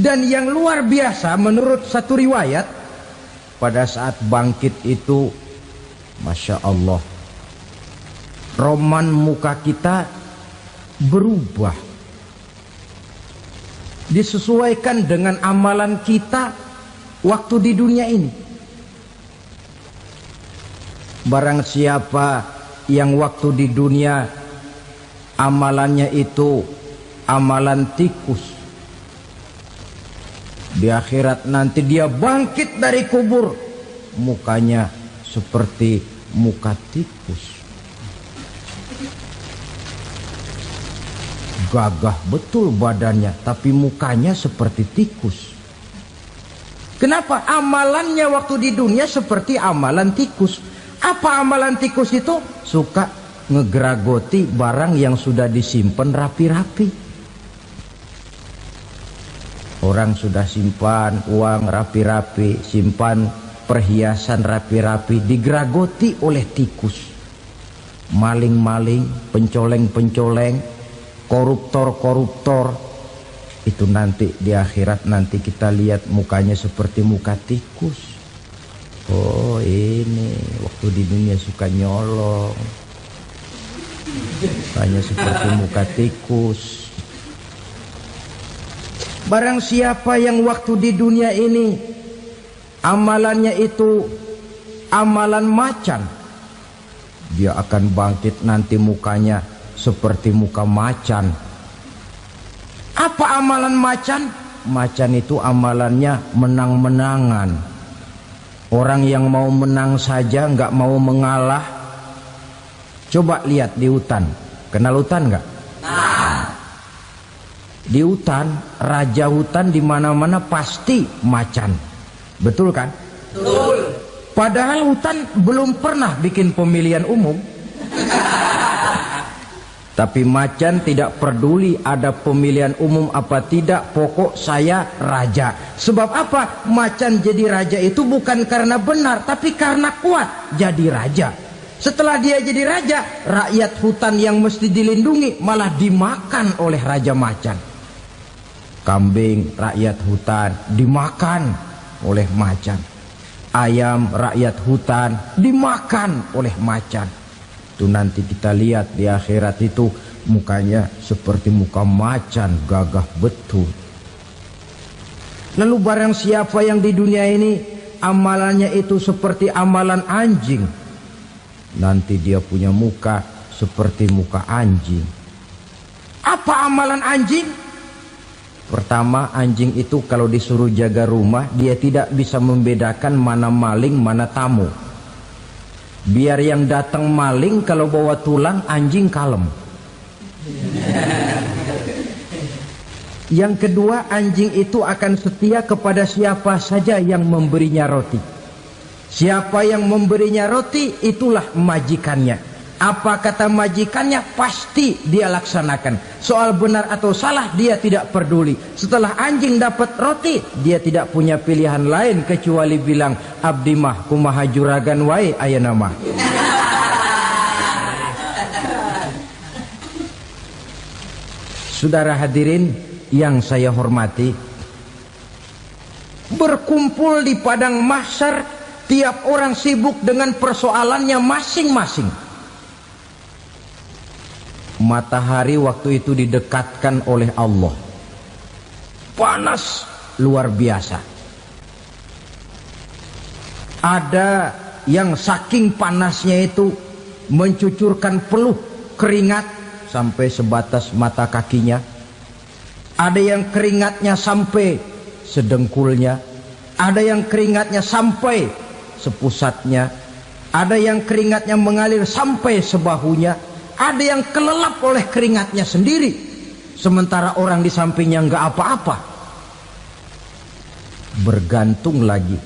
Dan yang luar biasa menurut satu riwayat, pada saat bangkit itu, Masya Allah, roman muka kita berubah, disesuaikan dengan amalan kita waktu di dunia ini. Barang siapa yang waktu di dunia amalannya itu amalan tikus, di akhirat nanti dia bangkit dari kubur, mukanya seperti muka tikus. Gagah betul badannya, tapi mukanya seperti tikus. Kenapa? Amalannya waktu di dunia seperti amalan tikus. Apa amalan tikus itu? Suka ngegeragoti barang yang sudah disimpan rapi-rapi. Orang sudah simpan uang rapi-rapi, simpan perhiasan rapi-rapi, digeragoti oleh tikus. Maling-maling, pencoleng-pencoleng, koruptor-koruptor. Itu nanti di akhirat nanti kita lihat mukanya seperti muka tikus. Oh ini waktu di dunia suka nyolong, mukanya seperti muka tikus. Barang siapa yang waktu di dunia ini amalannya itu amalan macan, dia akan bangkit nanti mukanya seperti muka macan. Apa amalan macan? Macan itu amalannya menang-menangan. Orang yang mau menang saja nggak mau mengalah. Coba lihat di hutan. Kenal hutan nggak? Di hutan, raja hutan di mana-mana pasti macan. Betul kan? Betul. Padahal hutan belum pernah bikin pemilihan umum. Tapi macan tidak peduli ada pemilihan umum apa tidak, pokok saya raja. Sebab apa? Macan jadi raja itu bukan karena benar, tapi karena kuat jadi raja. Setelah dia jadi raja, rakyat hutan yang mesti dilindungi malah dimakan oleh raja macan. Kambing rakyat hutan dimakan oleh macan. Ayam rakyat hutan dimakan oleh macan. Itu nanti kita lihat di akhirat itu mukanya seperti muka macan, gagah betul. Lalu barang siapa yang di dunia ini amalannya itu seperti amalan anjing, nanti dia punya muka seperti muka anjing. Apa amalan anjing? Pertama, anjing itu kalau disuruh jaga rumah, dia tidak bisa membedakan mana maling, mana tamu. Biar yang datang maling, kalau bawa tulang, anjing kalem. Yang kedua, anjing itu akan setia kepada siapa saja yang memberinya roti. Siapa yang memberinya roti, itulah majikannya. Apa kata majikannya, pasti dia laksanakan. Soal benar atau salah, dia tidak peduli. Setelah anjing dapat roti, dia tidak punya pilihan lain kecuali bilang, abdi mah kumaha juragan wae ayeuna mah. Saudara hadirin yang saya hormati, berkumpul di padang mahsyar, tiap orang sibuk dengan persoalannya masing-masing. Matahari waktu itu didekatkan oleh Allah. Panas luar biasa. Ada yang saking panasnya itu mencucurkan peluh keringat sampai sebatas mata kakinya. Ada yang keringatnya sampai sedengkulnya. Ada yang keringatnya sampai sepusatnya. Ada yang keringatnya mengalir sampai sebahunya. Ada yang kelelap oleh keringatnya sendiri. Sementara orang di sampingnya enggak apa-apa. Bergantung lagi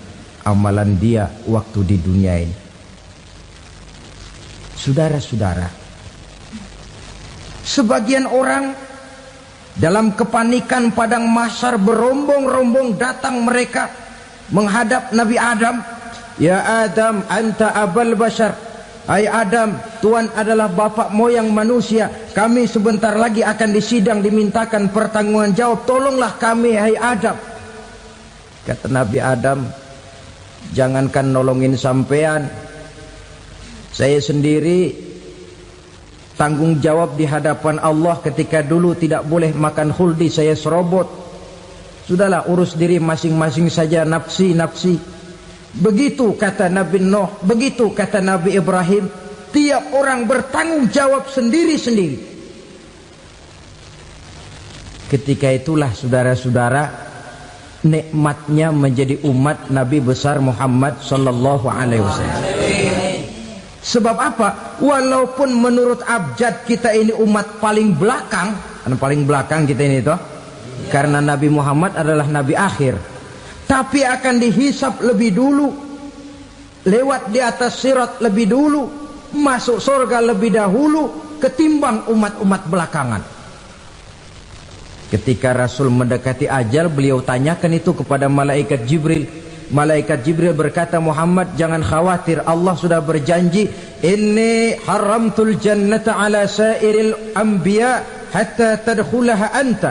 amalan dia waktu di dunia ini. Saudara-saudara, sebagian orang dalam kepanikan padang mahsyar berombong-rombong datang mereka menghadap Nabi Adam. Ya Adam, anta abal bashar. Hai Adam, Tuhan adalah bapak moyang manusia. Kami sebentar lagi akan disidang, dimintakan pertanggungan jawab. Tolonglah kami, hai Adam. Kata Nabi Adam, jangankan nolongin sampean, saya sendiri tanggung jawab di hadapan Allah ketika dulu tidak boleh makan khuldi, saya serobot. Sudahlah, urus diri masing-masing saja, nafsi. Begitu kata Nabi Nuh, begitu kata Nabi Ibrahim. Tiap orang bertanggung jawab sendiri-sendiri. Ketika itulah saudara-saudara, nikmatnya menjadi umat Nabi besar Muhammad sallallahu alaihi wasallam. Sebab apa? Walaupun menurut abjad kita ini umat paling belakang, paling belakang kita ini toh, karena Nabi Muhammad adalah Nabi akhir, tapi akan dihisap lebih dulu, lewat di atas sirat lebih dulu, masuk surga lebih dahulu ketimbang umat-umat belakangan. Ketika Rasul mendekati ajal, beliau tanyakan itu kepada malaikat Jibril. Malaikat Jibril berkata, Muhammad jangan khawatir, Allah sudah berjanji, inni haramtul jannata ala sairil anbiya hatta tadkhulaha anta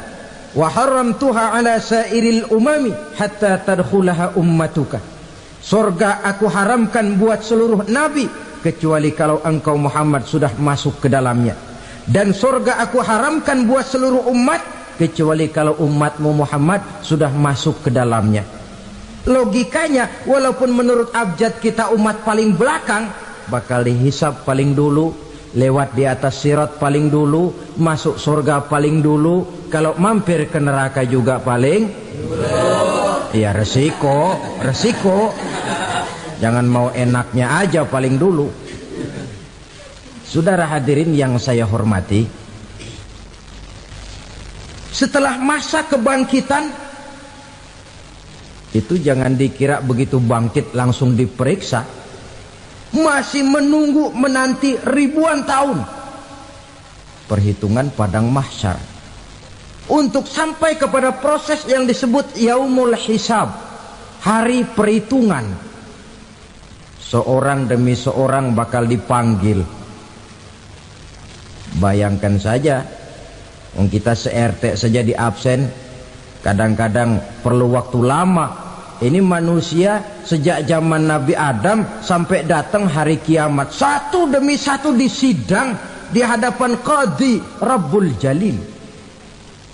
wa haramtuha ala sairil umami hatta tadkhulaha ummatuka. Surga aku haramkan buat seluruh nabi kecuali kalau engkau Muhammad sudah masuk ke dalamnya, dan surga aku haramkan buat seluruh umat kecuali kalau umatmu Muhammad sudah masuk ke dalamnya. Logikanya, walaupun menurut abjad kita umat paling belakang, bakal dihisap paling dulu, lewat di atas sirat paling dulu, masuk surga paling dulu, kalau mampir ke neraka juga paling dulu. Ya resiko. Jangan mau enaknya aja paling dulu. Saudara hadirin yang saya hormati, setelah masa kebangkitan itu jangan dikira begitu bangkit langsung diperiksa. Masih menunggu menanti ribuan tahun perhitungan padang mahsyar untuk sampai kepada proses yang disebut yaumul hisab, hari perhitungan. Seorang demi seorang bakal dipanggil. Bayangkan saja, kita se-RT saja di absen, kadang-kadang perlu waktu lama. Ini manusia sejak zaman Nabi Adam sampai datang hari kiamat, satu demi satu disidang di hadapan Qadhi Rabbul Jalil.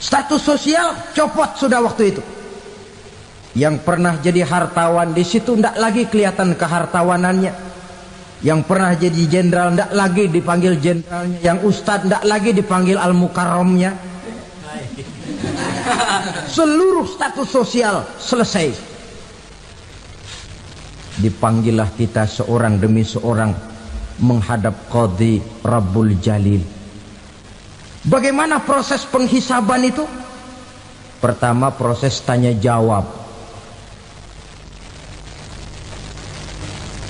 Status sosial copot sudah waktu itu. Yang pernah jadi hartawan di situ tidak lagi kelihatan kehartawanannya. Yang pernah jadi jenderal tidak lagi dipanggil jenderalnya. Yang ustadz tidak lagi dipanggil al-mukarramnya. Seluruh status sosial selesai. Dipanggillah kita seorang demi seorang menghadap Qadhi Rabbul Jalil. Bagaimana proses penghisaban itu? Pertama, proses tanya jawab.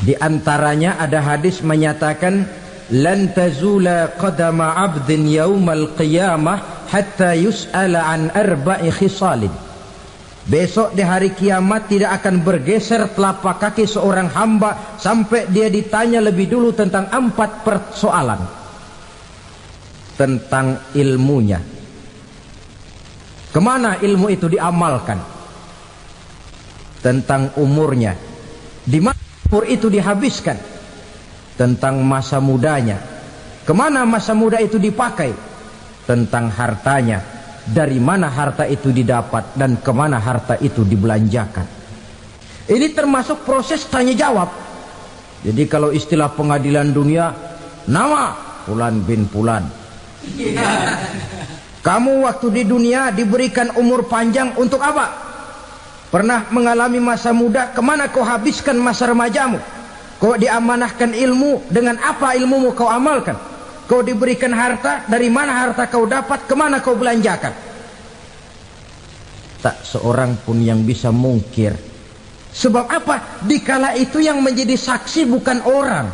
Di antaranya ada hadis menyatakan, lan tazula qadama 'abdin yaumal qiyamah hatta yus'ala an arba'i khisalin. Besok di hari kiamat tidak akan bergeser telapak kaki seorang hamba sampai dia ditanya lebih dulu tentang 4 persoalan. Tentang ilmunya, kemana ilmu itu diamalkan. Tentang umurnya, di mana umur itu dihabiskan. Tentang masa mudanya, kemana masa muda itu dipakai. tentang hartanya, dari mana harta itu didapat dan kemana harta itu dibelanjakan. Ini termasuk proses tanya jawab. Jadi kalau istilah pengadilan dunia, nama Fulan bin Fulan. Kamu waktu di dunia diberikan umur panjang untuk apa? Pernah mengalami masa muda, kemana kau habiskan masa remajamu? Kau diamanahkan ilmu, dengan apa ilmumu kau amalkan? Kau diberikan harta, dari mana harta kau dapat, kemana kau belanjakan? Tak seorang pun yang bisa mungkir. Sebab apa? Dikala itu yang menjadi saksi bukan orang.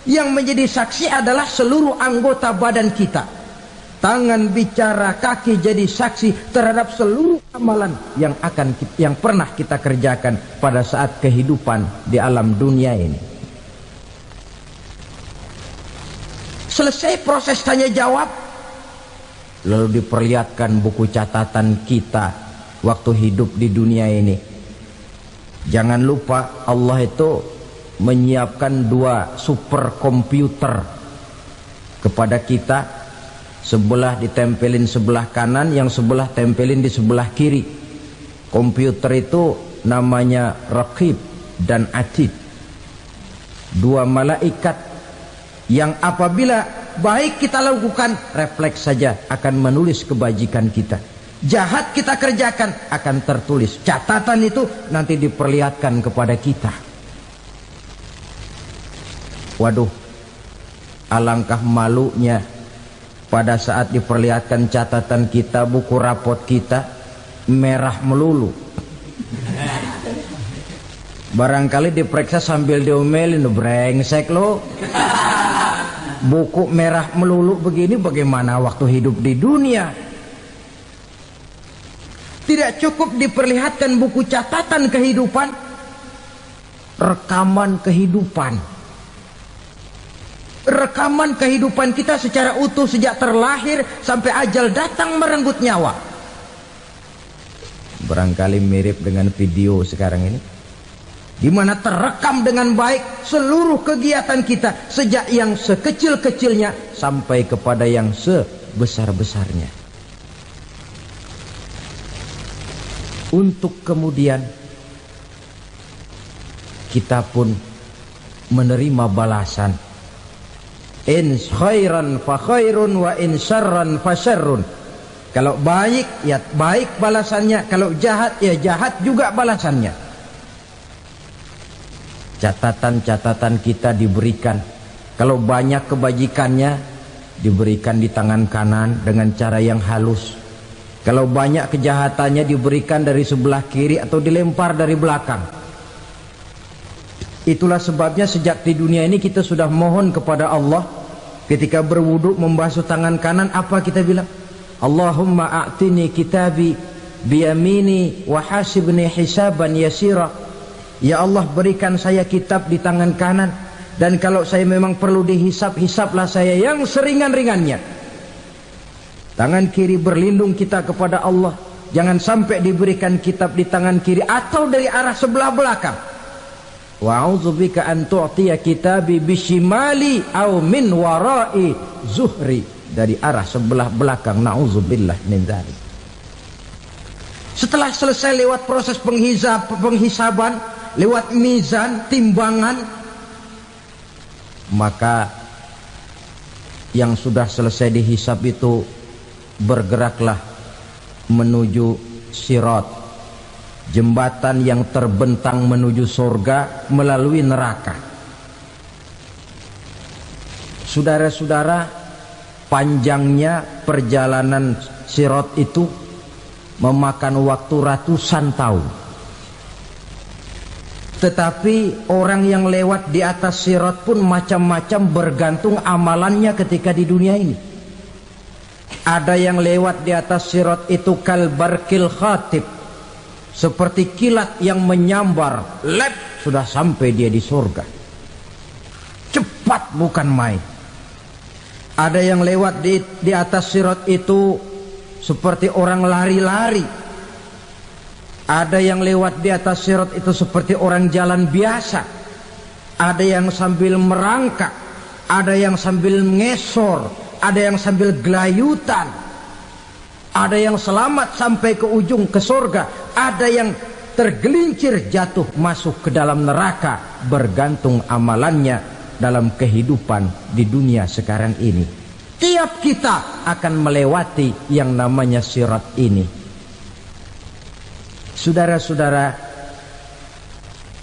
Yang menjadi saksi adalah seluruh anggota badan kita. Tangan bicara, kaki jadi saksi terhadap seluruh amalan yang pernah kita kerjakan pada saat kehidupan di alam dunia ini. Selesai proses tanya jawab, lalu diperlihatkan buku catatan kita waktu hidup di dunia ini. Jangan lupa Allah itu menyiapkan 2 superkomputer kepada kita. Sebelah ditempelin sebelah kanan, yang sebelah tempelin di sebelah kiri. Komputer itu namanya Raqib dan Atid, 2 malaikat yang apabila baik kita lakukan, refleks saja akan menulis kebajikan kita. Jahat kita kerjakan, akan tertulis. Catatan itu nanti diperlihatkan kepada kita. Waduh, alangkah malunya pada saat diperlihatkan catatan kita, buku rapot kita merah melulu. Barangkali diperiksa sambil diomelin, brengsek lo. Buku merah melulu begini, bagaimana waktu hidup di dunia? Tidak cukup diperlihatkan buku catatan kehidupan, rekaman kehidupan. Rekaman kehidupan kita secara utuh sejak terlahir sampai ajal datang merenggut nyawa. Barangkali mirip dengan video sekarang ini, di mana terekam dengan baik seluruh kegiatan kita, sejak yang sekecil-kecilnya sampai kepada yang sebesar-besarnya. Untuk kemudian kita pun menerima balasan. In khairan fa khairun wa in syarran fa syarrun. Kalau baik ya baik balasannya, kalau jahat ya jahat juga balasannya. Catatan-catatan kita diberikan. Kalau banyak kebajikannya diberikan di tangan kanan dengan cara yang halus. Kalau banyak kejahatannya diberikan dari sebelah kiri atau dilempar dari belakang. Itulah sebabnya sejak di dunia ini kita sudah mohon kepada Allah. Ketika berwudu membasuh tangan kanan, apa kita bilang? Allahumma a'tini kitabi biyamini wa hasibni hisaban yasira. Ya Allah, berikan saya kitab di tangan kanan, dan kalau saya memang perlu dihisap, hisaplah saya yang seringan-ringannya. Tangan kiri berlindung kita kepada Allah, jangan sampai diberikan kitab di tangan kiri atau dari arah sebelah belakang. Wa a'udzubika an tu'tiya kitabi bishimali aw min wara'i zuhri, dari arah sebelah belakang. Na'udzubillah min dzalik. Setelah selesai lewat proses penghisaban, lewat mizan, timbangan, maka yang sudah selesai dihisab itu bergeraklah menuju sirat, jembatan yang terbentang menuju surga melalui neraka. Saudara-saudara, panjangnya perjalanan sirat itu memakan waktu ratusan tahun. Tetapi orang yang lewat di atas sirat pun macam-macam, bergantung amalannya ketika di dunia ini. Ada yang lewat di atas sirat itu kalbarkil khatib, seperti kilat yang menyambar, lep, sudah sampai dia di surga. Cepat bukan main. Ada yang lewat di atas sirat itu seperti orang lari-lari. Ada yang lewat di atas sirat itu seperti orang jalan biasa. Ada yang sambil merangkak, ada yang sambil ngesor, ada yang sambil gelayutan, ada yang selamat sampai ke ujung ke surga, ada yang tergelincir jatuh masuk ke dalam neraka, bergantung amalannya dalam kehidupan di dunia sekarang ini. Tiap kita akan melewati yang namanya sirat ini. Saudara-saudara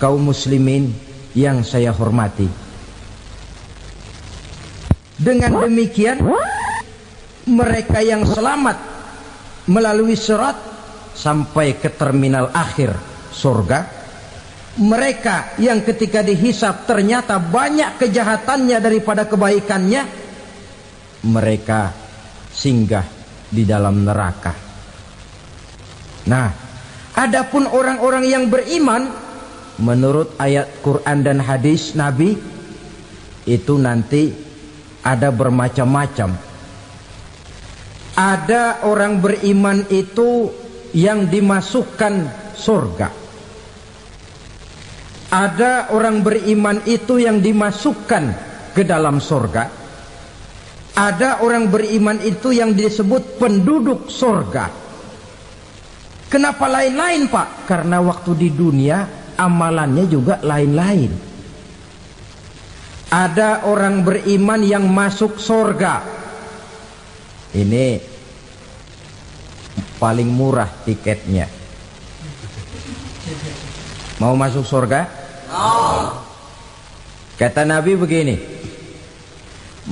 kaum muslimin yang saya hormati, dengan demikian mereka yang selamat melalui sirat sampai ke terminal akhir surga, mereka yang ketika dihisab ternyata banyak kejahatannya daripada kebaikannya, mereka singgah di dalam neraka. Nah, adapun orang-orang yang beriman menurut ayat Quran dan hadis Nabi itu nanti ada bermacam-macam. Ada orang beriman itu yang dimasukkan surga. Ada orang beriman itu yang dimasukkan ke dalam surga. Ada orang beriman itu yang disebut penduduk surga. Kenapa lain-lain, Pak? Karena waktu di dunia amalannya juga lain-lain. Ada orang beriman yang masuk surga. Ini paling murah tiketnya. Mau masuk surga? Kata Nabi begini,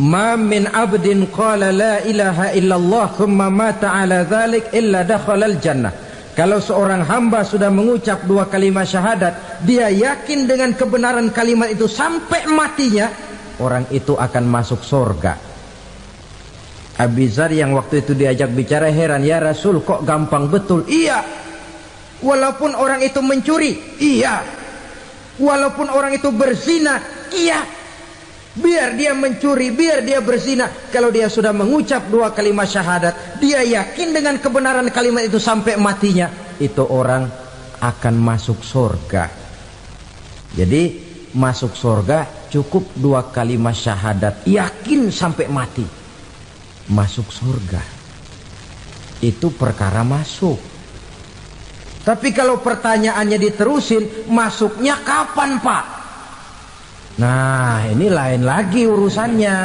ma min abdin qala la ilaha illallah thumma mata ala dhalik illa dakhalal jannah. Kalau seorang hamba sudah mengucap dua kalimat syahadat, dia yakin dengan kebenaran kalimat itu sampai matinya, orang itu akan masuk surga. Abi Dzar yang waktu itu diajak bicara heran, ya Rasul kok gampang betul? Iya, walaupun orang itu mencuri, iya, walaupun orang itu berzina, iya, biar dia mencuri, biar dia berzina, kalau dia sudah mengucap dua kalimat syahadat, dia yakin dengan kebenaran kalimat itu sampai matinya, itu orang akan masuk surga. Jadi masuk surga cukup dua kalimat syahadat, yakin sampai mati, masuk surga. Itu perkara masuk. Tapi kalau pertanyaannya diterusin, masuknya kapan, Pak? Nah, ini lain lagi urusannya.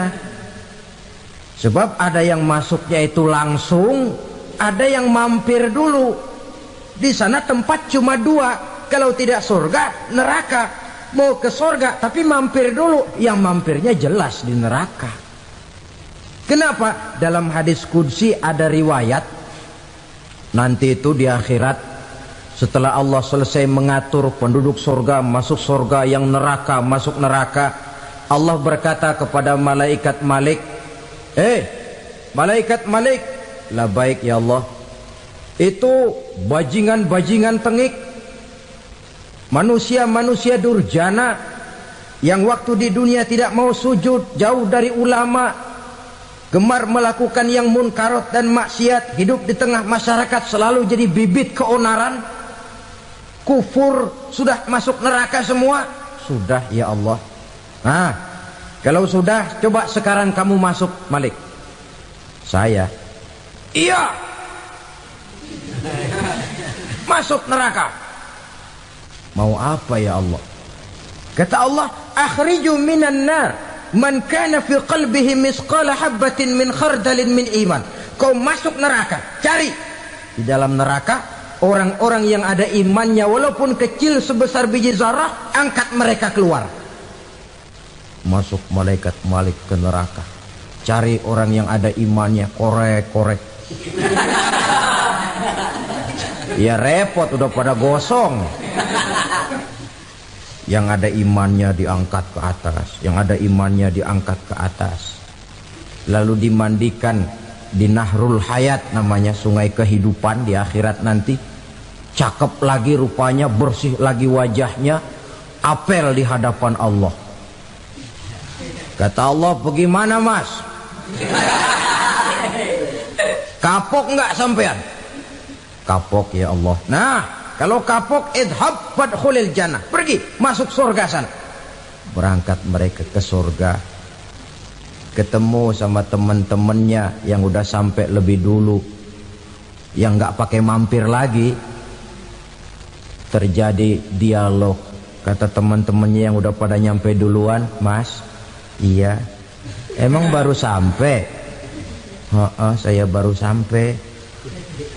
Sebab ada yang masuknya itu langsung, ada yang mampir dulu. Di sana tempat cuma dua, kalau tidak surga, neraka. Mau ke surga tapi mampir dulu, yang mampirnya jelas di neraka. Kenapa? Dalam hadis qudsi ada riwayat, nanti itu di akhirat, setelah Allah selesai mengatur penduduk surga masuk surga, yang neraka masuk neraka, Allah berkata kepada malaikat Malik, malaikat Malik, labaik ya Allah, itu bajingan-bajingan tengik, manusia-manusia durjana yang waktu di dunia tidak mau sujud, jauh dari ulama, gemar melakukan yang munkarat dan maksiat, hidup di tengah masyarakat selalu jadi bibit keonaran, kufur, sudah masuk neraka semua. Sudah ya Allah. Nah, kalau sudah, coba sekarang kamu masuk, Malik. Saya, iya, masuk neraka. Mau apa ya Allah? Kata Allah, akhriju minan nar man kana fi qalbihi misqala habatin min khardalin min iman. Kau masuk neraka, cari di dalam neraka orang-orang yang ada imannya walaupun kecil sebesar biji zarah, angkat mereka keluar. Masuk malaikat Malik ke neraka, cari orang yang ada imannya, korek-korek. Ya repot, udah pada gosong. Yang ada imannya diangkat ke atas, yang ada imannya diangkat ke atas, lalu dimandikan di Nahrul Hayat, namanya sungai kehidupan di akhirat nanti. Cakep lagi rupanya, bersih lagi wajahnya, apel di hadapan Allah. Kata Allah, bagaimana mas? Kapok nggak sampean? Kapok ya Allah. Nah, kalau kapok, idhab fadkhulil jannah, pergi masuk surga sana. Berangkat mereka ke surga. ketemu sama teman-temannya yang udah sampai lebih dulu, yang nggak pakai mampir lagi. Terjadi dialog. Kata teman-temannya yang udah pada nyampe duluan, Mas, iya, emang baru sampai? Saya baru sampai.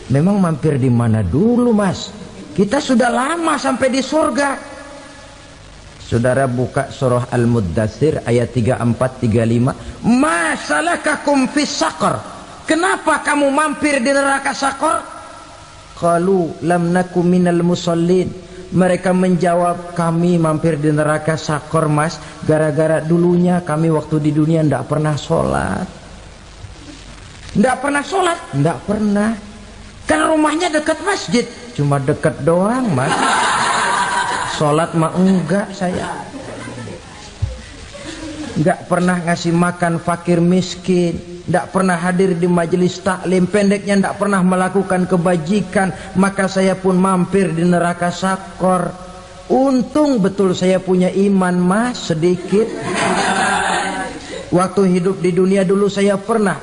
Memang mampir di mana dulu, Mas? Kita sudah lama sampai di surga. Saudara buka surah Al-Muddatsir ayat 34-35. Ma salakakum fis saqar? Kenapa kamu mampir di neraka Saqar? Qalu lam naku minal musallin. Mereka menjawab, kami mampir di neraka Saqar, Mas, gara-gara dulunya kami waktu di dunia ndak pernah sholat. Ndak pernah sholat? Ndak pernah. Kan rumahnya dekat masjid, cuma dekat doang, Mas. Sholat mah enggak saya. Enggak pernah ngasih makan fakir miskin, enggak pernah hadir di majelis taklim, pendeknya enggak pernah melakukan kebajikan, maka saya pun mampir di neraka Saqar. Untung betul saya punya iman, Mas, sedikit. Waktu hidup di dunia dulu saya pernah